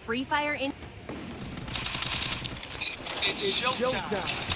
Free Fire in. It's showtime.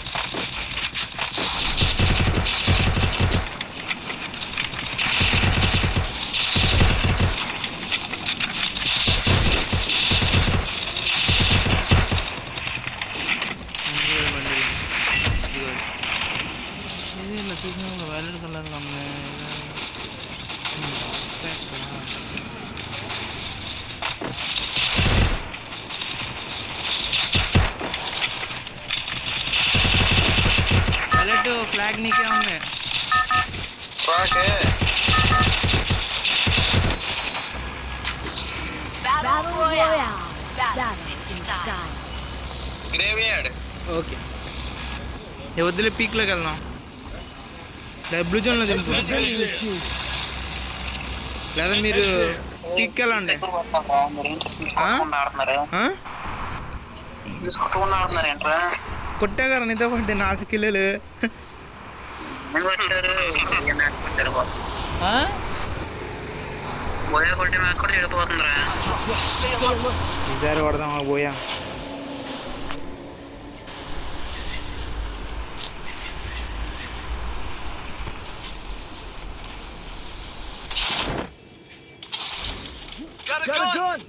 Flag नीचे होंगे flag है Battle Royale. Battle in style. Graveyard okay ఏ వదిలే పీక్ లోకి వెళ్దాం బ్లూ జోన్ లో దింపు లేదా మీరు పీక్ వెళ్ళండి కొట్టా గారు నీతో పడ్డే 4 కిలోలు ఈసారి కొడదాం పోయా Got a gun.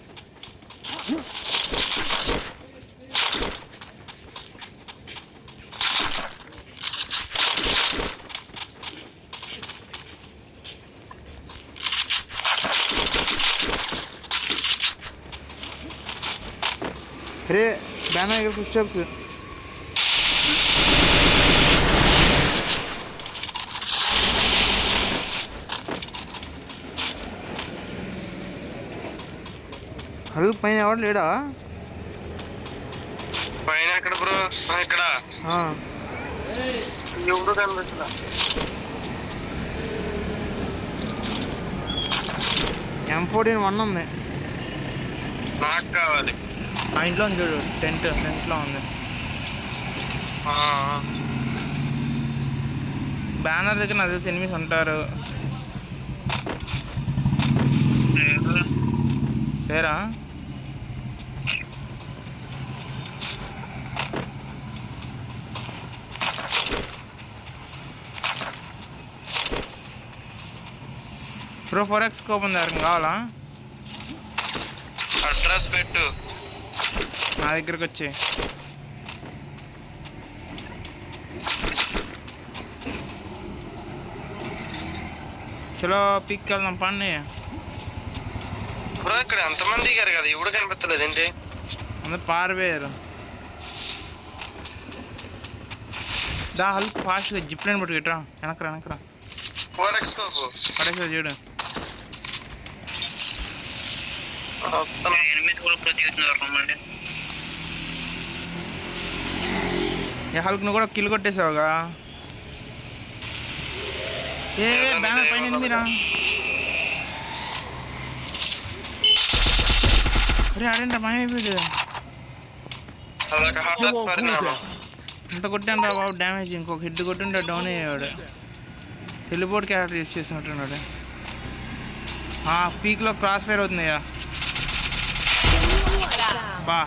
अरे बैनर के फुटस्टेप्स హల్క్ పైన ఎవడు లేడా పైన ఎక్కడ బ్రో ఇక్కడ ఎవరు కనిపించలా M14 1 ఉంది నాకు కావాలి ఆ ఇంట్లో ఉంది చూడు టెంట్లో ఉంది బ్యానర్ దగ్గర నాకు తెలిసి ఎనిమిస్ ఉంటారు లేరా ప్రో 4x స్కోప్ ఉంది ఎవరికి కావాలా అడ్రస్ పెట్టు నా దగ్గరికి వచ్చి చలో పిక్ వెళ్దాం పండి బ్రో ఇక్కడ ఎంతమంది దిగారు కదా ఇప్పుడు కనిపించలేదు ఏంటి అందరు పారిపోయారు దా హల్క్ ఫాస్ట్గా జిప్ లైన్ పట్టుకెట్రా వెనకరా 4x స్కోప్ పడేసా చూడు హల్క్ నువ్వు కూడా కిల్ కొట్టేసావుగా ఏ బ్యానర్ పైన మీరా అరే ఆడండి మాయమైపోయాడు అంత కొట్టాను రా బాబు డ్యామేజ్ ఇంకొక హెడ్ కొట్టుండే డౌన్ అయ్యాడు టెలిపోర్ట్ క్యారెక్టర్ యూస్ చేసినట్టున్నాడు పీక్లో క్రాస్ ఫైర్ అవుతుందయ్యా బా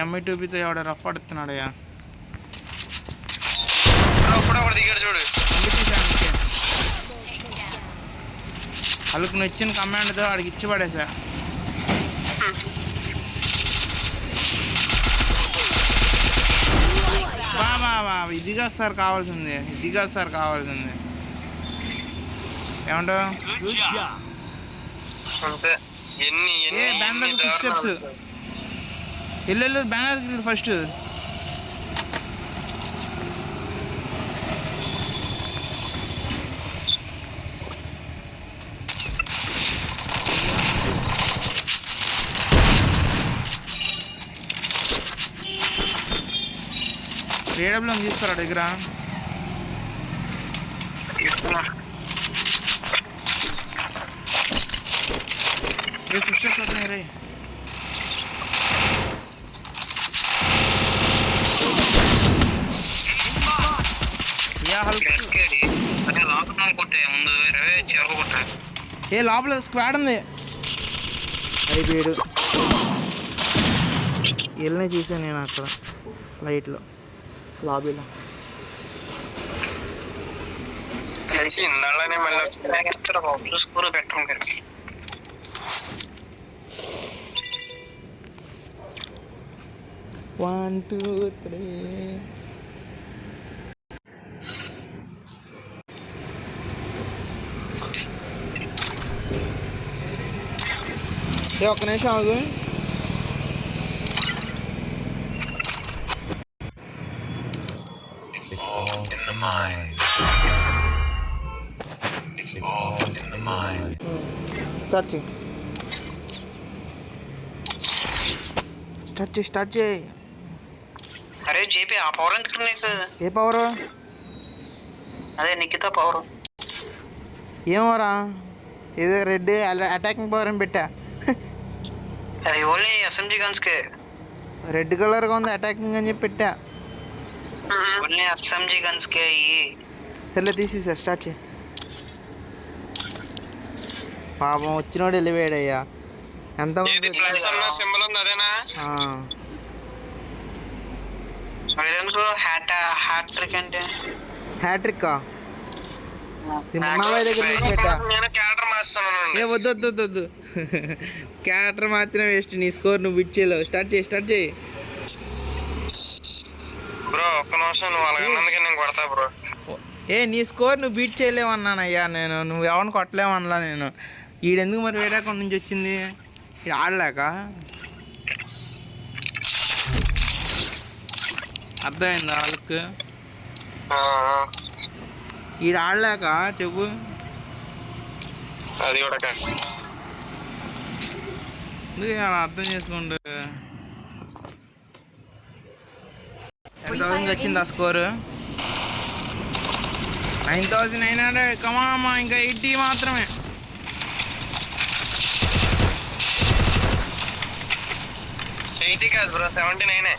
M2Bతో ఎవడ రఫ్ ఆడుతున్నాడయ్యా చూడు వాళ్ళకు నువ్వు ఇచ్చిన కమాండ్తో వాడికి ఇచ్చి పడేసా బా ఇదిగా సార్ కావాల్సింది ఏమంటావు బ్యానర్ స్టెప్స్ వెళ్ళు బ్యానర్ ఫస్ట్ ఏడబ్ల్యూ తీసుకురా దగ్గర రే చెరుకుంటా. ఏ లోపల స్క్వాడ్ ఉంది. అయిపోయాడు. వెళ్ళనే చూసాను నేను అక్కడ లైట్లో లాబీలో. కలిసి ఇందాళ్ళనే మళ్ళీ స్కూల్ పెట్టుకుంటారు. One two three. ఒక్క నిమిషం ఆగు. It's all in the mind. It's all in the mind. Start చేయి. స్టార్ట్ చేయి. అరే జేపీ ఆ పవర్ ఎందుకు నీకు? ఏ పవరు? అదే నిఖిత పవర్. ఏమోరా, ఏదో రెడ్ అటాకింగ్ పవర్ అని పెట్టా. అది ఓన్లీ ఎస్ఎంజీ గన్స్ కే. రెడ్ కలర్గా ఉంది అటాకింగ్ అని చెప్పి పెట్టా. ఓన్లీ ఎస్ఎంజీ గన్స్ కే అయ్యి. సర్లే తీసేసా. స్టార్ట్ చేయి. పాపం వచ్చినోడు వెళ్ళిపోయాడయ్యా. ఎంత ప్లస్ అన్న సింబల్ ఉంది అదేనా? ఎందుకు హ్యాట్రిక్ అంటే? హ్యాట్రిక్కా? దగ్గర నుంచి పెట్టా. నేను క్యారెక్టర్ మార్చుతాను. ఏ వద్దు క్యారెక్టర్ మాత్రమే వేస్ట్. నీ స్కోర్ నువ్వు ఇచ్చేలేవు. స్టార్ట్ చేయి. బ్రో ఒక్క నిమిషం, నువ్వు అలాగన్నందుకే నేను కొడతా బ్రో. నీ స్కోర్ నువ్వు బీట్ చేయలేవు అన్నానయ్యా నేను. నువ్వు ఎవరిని కొట్టలేవు అనలా నేను. ఈడెందుకు మరి వేరే అకౌంట్ నుంచి వచ్చింది? ఇది ఆడలేక అర్థమైందా వాళ్ళకి? ఈడ ఆడలేక చెప్పు. అది కూడా అర్థం చేసుకోండి. ఎంత వచ్చింది ఆ స్కోరు? 9,900. కమామా, ఇంకా 80 మాత్రమే. కాదు బ్రో, 79.